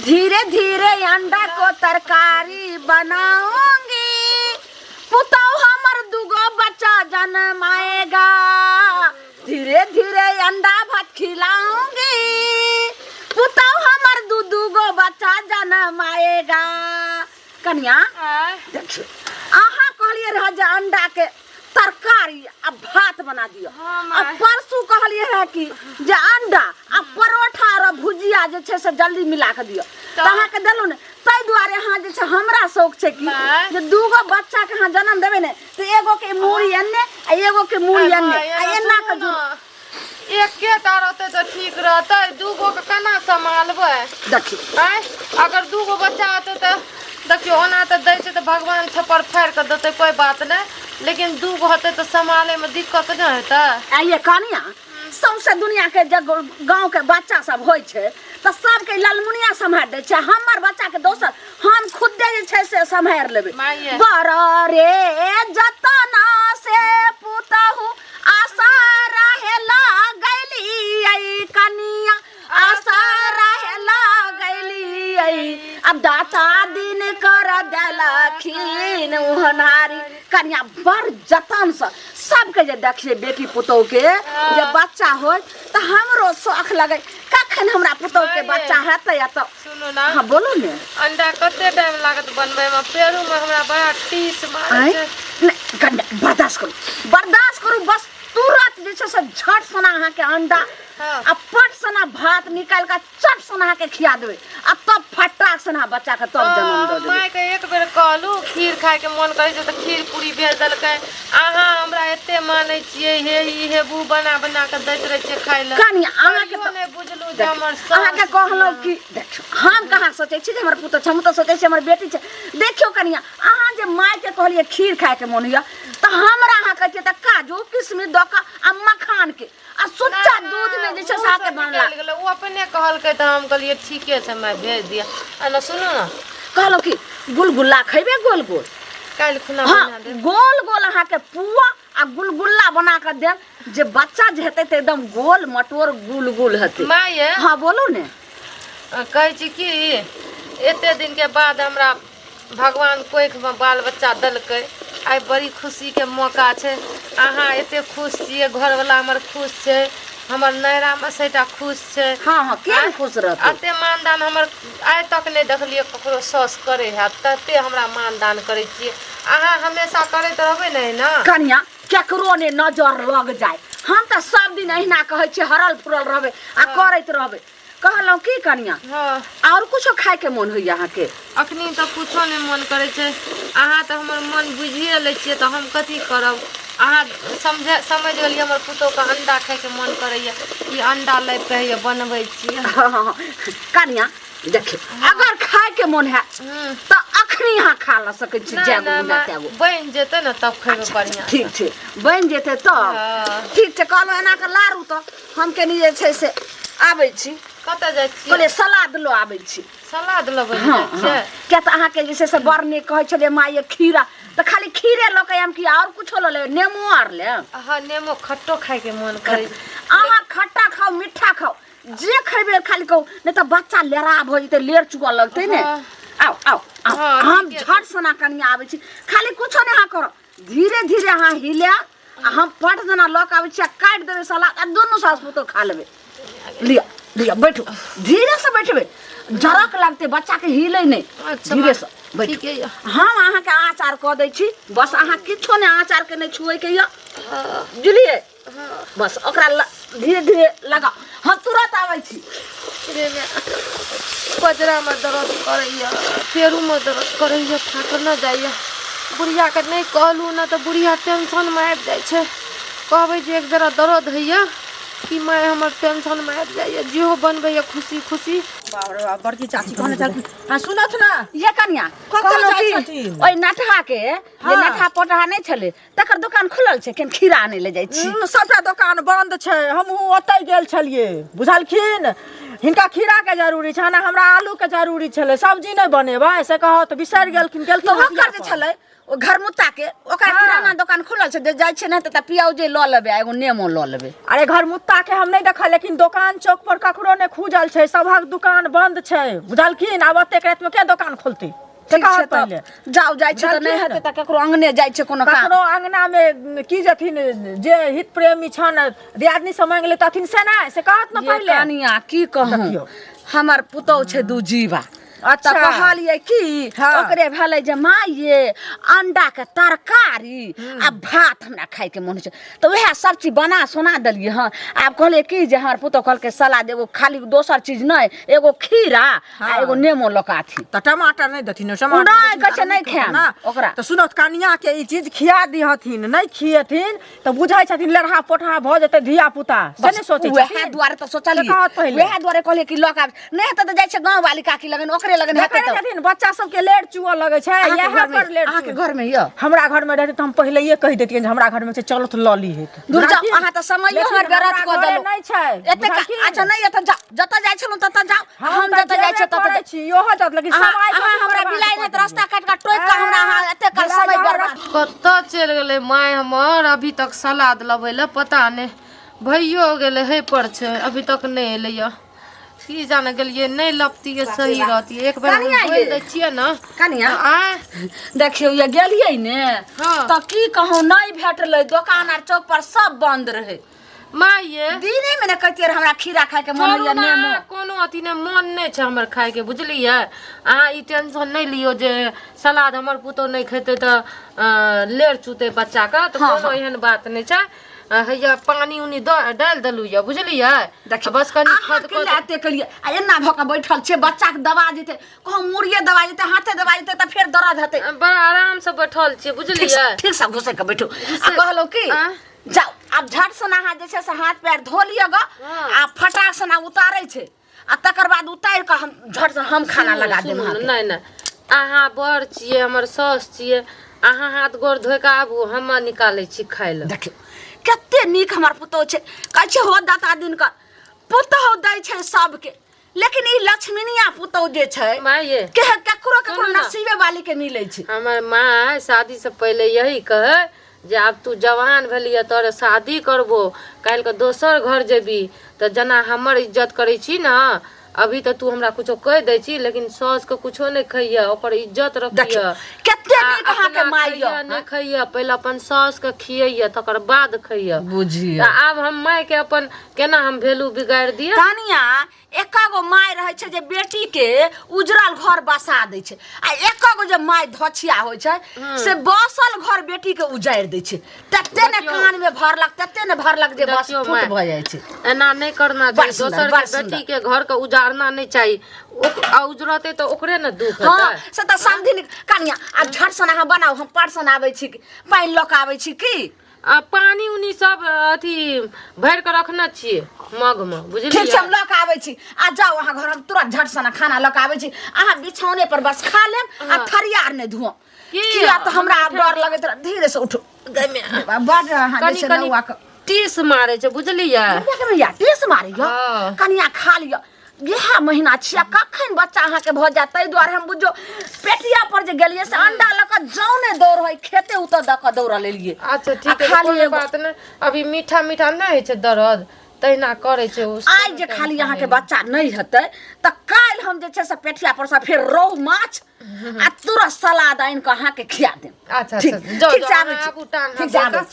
धीरे धीरे अंडा को तरकारी बनाऊंगी, पुतौ हमर दुगो बच्चा जन्माएगा। धीरे धीरे अंडा भात खिलाऊंगी, पुतौ हमर दुगो बच्चा जन्माएगा। कन्या देखिए अहाँ कहलिए रह जे अंडा के तरकारी आ भात बना दियो। अब परसू कहलिए है कि जे अंडा आ परोठा और भुजिया जे छे से जल्दी मिला के दियो, त अहाँ के देलु ने। तै दुआरे अहाँ जे छे हमरा शौक छे कि जे दूगो बच्चा के अहाँ जन्म देबे ने त एगो के मूड़ी एन्ने आ एगो के मूड़ी एन्ने आ एना के जो एके तार होते तो ठीक रहते, दूगो के केना संभालबे। देखिए अगर दूगो बच्चा होते तो देखियो ओना तो दै छै तो भगवान छप्पर फाड़ के देते कोई बात नहीं, लेकिन दूगो होते तो संभाले में दिक्कत नहीं होता। आ ये कनिया सौंसे दुनिया के जब गांव के बच्चा सब होय छे त सबके ललमुनिया संभाल दे छे। हमर बच्चा के दोसर हम खुदे जे छे से संभाल लेबे। बड़ रे जतना से पुतहु आशा रहे लागली आई कनिया, आशा रहे लागली आई। अब दाता दिन कर देलखिन उहनारी। कनिया बड़ जतन से सबके जे देखिए बेटी पुतौ के जे बच्चा होय त हमरो शौक लगे कखन हमरा पुतौ के बच्चा हेतै या त। सुनो ना, हां बोलो ने। अंडा कते टाइम लागत बनबे में? पेरू में हमरा बड़ा टीस मारे छै। नहीं बर्दाश्त करू बस तुरंत जे छै से झट सना अहाँ के अंडा आ पट सना भात निकाल के चट सना के खिया देबे आ तब फटाक सना बच्चा के तब जन्म दे देबे। माय के एक बेर कहलू खीर खाए के मन करे छै त खीर पूरी भेज देलकै। अहाँ हमरा एते मानै छियै हे ई हे बू बना बना के दैत रहे छियै खाय ले। कनी अहाँ के तो नहीं बुझलू जे हमर अहाँ के कहलो कि देखियो हम कहाँ सोचे छी जे हमर पुतो छै, हम तो सोचे छी हमर बेटी छै। देखियो कनिया अहाँ जे माय के कहलिए खीर खाए के मन होइया त हमरा अहाँ कहै त काजू किशमिश द के आ मखान के आ सुच्चा दूध में जे छै साथे बनला। वो अपने कहलकै त हम कहलिए ठीके छै मैं भेज दिया। आ सुनो ना कहलो कि गुलगुल्ला खइबे गोल गोल काल खुना हाँ, बना दे। गोल गोल अहाँ के पुआ आ गुलगुल्ला बना के देब जे बच्चा जे हेतै त एकदम गोल मटोर गुलगुल हेतै। माय हाँ बोलू ने। कहै छी कि एते दिन के बाद हमरा भगवान कोई बाल बच्चा दलकै, आई बड़ी खुशी के मौका छै। अहाँ एते खुश छियै, घर वाला हमर खुश छै, हमर नैरा में सेटा खुश छै। हाँ हाँ केहन खुश रहतै। अते मानदान हमर आइ तक नहीं देखलिए ककरो सौस करे है, तते हमरा मानदान करे छियै। अहाँ हमेशा करैत रहबै नहीं ना कनिया केकरो ने नजर लग जाए। हम त सब दिन अहिना कहै छी हरल फुरल रहबै आ करैत रहबै। कहलौ की कनिया हाँ और कुछो खाए के मन होइया अहाँ के? अखनी तो कुछो नहीं मन करे छै। अहाँ तो हमर मन बुझिए ले छियै तो हम कथी करब। अहाँ समझ गेलिए हमर पुतौ के अंडा खाए के मन करैया, ई अंडा लै के बनबै छियै। हाँ कनिया देखिए अगर खाए के मन है त अखनी अहाँ खा ल सकै छी। जागो बन जेतै न तब खैबे बढ़िया। ठीक छै बन जेतै तब ठीक छै। कहलो एना के लारू त हम के जे छै से आबै छी। कतऽ जाइ छी? कहले सलाद लो आबै छी। सलाद लबै छै क्या त अहाँ के जे से बड़ ने कहै छले माय खीरा त खाली खीरे ल के हम की और कुछो ल ले नेमो आर ले। हां नेमो खट्टो खाए के मन करे। अहाँ खट्टा खाओ मीठा खाओ जे खइबे खाली कहू नहीं त बच्चा लेरा भ जते लेर चुका लगते ने। आओ आओ हम झट सना कनिया आबै छी। खाली कुछो नहीं अहाँ करो, धीरे धीरे अहाँ हिले हम पट जना ल के आबै छी काट देबे सलाद आ दोनों सास पुतो खा लेबे। लिया लिया बैठो धीरे से बैठबे जरक लगते बच्चा के हिले नहीं। धीरे से बैठो। हम अहाँ के आचार क दै छी बस अहाँ किछो ने आचार के नहीं छुए के या बुझलिए। बस ओकरा धीरे धीरे लगा हम तुरंत आबै छी। पजरा में दर्द करैया, पेरू में दर्द करैया, फाट न जाइया। बुढ़िया के नहीं कहलू ना तो बुढ़िया टेंशन में आबि जाय छै। कहबै जे एक जरा दर्द हैया कि मैं हमर टेंशन में आबि जाइया, जेहो बनबैया खुशी खुशी। बाप रे बाप बड़की चाची कहने चल हां सुनत ना ये कन्या कहलो कि ओइ नठा के जे नठा पोटहा नहीं छले तकर दुकान खुलल छै केन खीरा आने ले जाय छी। सबटा दुकान बंद छै। हमहू ओतै गेल छलिए बुझलखिन हिनका खीरा के जरूरी छै ना हमरा आलू के जरूरी छले सब्जी नहीं बनेबा से कहो तो बिसर गेलखिन तो ओकर जे छले ओ घर मुत्ता के ओकर किराना दुकान खुलल छै जाय छै नै त पियाउजे ल लेबे एगो नेमो ल लेबे। अरे घर मुत्ता के हम नहीं देखा लेकिन दुकान चौक पर ककरो ने खुजल छै सबहक दुकान बंद छै बुझलखिन आब एते रात में के दुकान खोलती पहले जाओ जाय छै त नहीं हेते त ककरो अंगने जाय छै कोनो काम ककरो अंगना में की जथिन जे हित प्रेमी छन दियादनी से मांग ले तथिन से ना से कहत न पहले कनिया की कहूं हमर पुतौ छै दू जीवा अच्छा कहलिए की ओकरे भेलै जे माँ ये अंडा के तरकारी आ भात हमरा खाए के मन छै तो वह सब चीज बना सुना देलिए हां। आब कहले की जे हमर पुतौ कहल के सलाद एगो खाली दोसर चीज नहीं एगो खीरा आ एगो नेमो लकाथी त टमाटर नहीं दथिन टमाटर नहीं कछ नहीं खाए ना ओकरा त सुनत कनिया के ई चीज खिया दिहथिन नहीं खियथिन त बुझाय छथिन लड़हा पोठा भ जते धिया पुता से नहीं सोचे वह द्वारे त सोचलिए वह द्वारे कहले की लका नहीं त जाय छै गांव वाली काकी लगन ओकरे लगन हेतै त बच्चा सब के लेट चुआ लगे छै यहां पर लेट आहा के घर में य हमरा घर में रहते त हम पहले ये कह देतिए जे हमरा घर में से चलो त लली हेत दूर जा आहा त समय हमर गरत क देलो नहीं छै एते अच्छा नहीं एत जा जत जाय छलु तत जाओ हम जत जाय छै तत छी योह जत लगी समय हमरा बिलाई ने रास्ता काट काट टोक के हमरा एते कल समय बर्बाद कत्ता चल गेले माय हमर अभी तक सलाद लबै ले पता नहीं भइयो गेले हे पर छै अभी तक नहीं एलैया की जाने गेलिए नहीं लपती है सही रहती एक बार बोल दे छिए ना कनिया देखियो ये गेलिए ने त की कहूं नहीं भेटले दुकान आर चौक पर सब बंद रहे माँ ये दिने में न कहतिए हमरा खीरा खाए के मन होइया नेमो कोनो अथी ने मन नहीं छै हमर खाए के बुझलिए अहाँ ई टेंशन नहीं लियो जे सलाद हमर पुतो नहीं खेते त लेर चुते बच्चा का तो कोनो एहन बात नहीं छै हैया पानी उनी डाल दलु या बुझलिए बस कनी खद के लाते कलिए आ एना भका बैठल छे बच्चा के दबा जेते कहूं मुड़िए दबा जेते हाथे दबा जेते त फिर दर्द हेते बड़ा आराम से बैठल छे बुझलिए ठीक से घुसे के बैठो आ कहलो की जाओ अब झट से नहा जे से हाथ पैर धो लियो ग आ फटाक से ना उतारै छे आ तकर बाद उतार के हम झट से हम खाना लगा देम नहीं नहीं आहा बड़ छिए हमर सास छिए आहा हाथ गोर धोय के आबू हम निकालै छी खाय ले देखियो कते नीक हमर पुतौ छै कहै छै हो दाता दिन का पुतौ दै छै सबके लेकिन ई लक्ष्मीनिया पुतौ जे छै माँ ये ककरो ककरो नसीबे वाली के मिलै छै हमर माँ शादी से पहले यही कहे जे अब तू जवान भेलिए तोरे शादी करबो काल के दोसर घर जेबी त जना हमर इज्जत करै छी ना अभी तो तू हमरा कुछो कह दे छी लेकिन सास के कुछो नहीं खइया ओकर इज्जत रखिया कते नीक अहाँ के माइया नहीं खइया पहले अपन सास के खियैया तकर बाद खइया बुझिया अब हम माय के अपन केना हम वैल्यू बिगाड़ दिया कनिया एकागो माय रहे छै जे बेटी के उजरल घर बसा दे छै आ एकागो जे माय धछिया होय छै से बसल घर बेटी के उजाड़ दे छै तते ने कान में भरलक तते ने भरलक जे बस फुट भ जाय छै एना नहीं करना चाहिए दोसर के बेटी के घर के उजाड़ना नहीं चाहिए उजरते तो ओकरे न दुख हेतै हां से त समझी कनिया अब झट से अहाँ बनाओ हम परसन आबै छी पानी लक आबै छी की आ पानी उनी सब अथी भर के रखना छिए मग में बुझलिए ठीक छै हम लक आबै छी आ जाओ अहाँ घर हम तुरंत झट से खाना लक आबै छी अहाँ बिछौने पर बस खा लेम आ थरियार ने धुओ किया त हमरा अब डर लगैत रह धीरे से उठो गमे बड़ अहाँ जैसे नौआ के टीस मारे छै बुझलिए या टीस मारे यो कनिया खा लियो यह महीना छिया कखन बच्चा अहाँ के भ जात तै द्वारे हम बुझो पेटिया पर जे गेलिए से अंडा लक जौने दौड़ होय खेते उत द क दौड़ लेलिए अच्छा ठीक है कोई बात नहीं अभी मीठा मीठा नहीं है छै दर्द तैना करे छै आज जे खाली अहाँ के बच्चा नहीं हेतै त काल हम जे छै से पेटिया पर से फिर रोह माछ आ तुरंत सलाद आइन के अहाँ के खिया देम अच्छा अच्छा ठीक छै आबै छी ठीक छै आबै छी।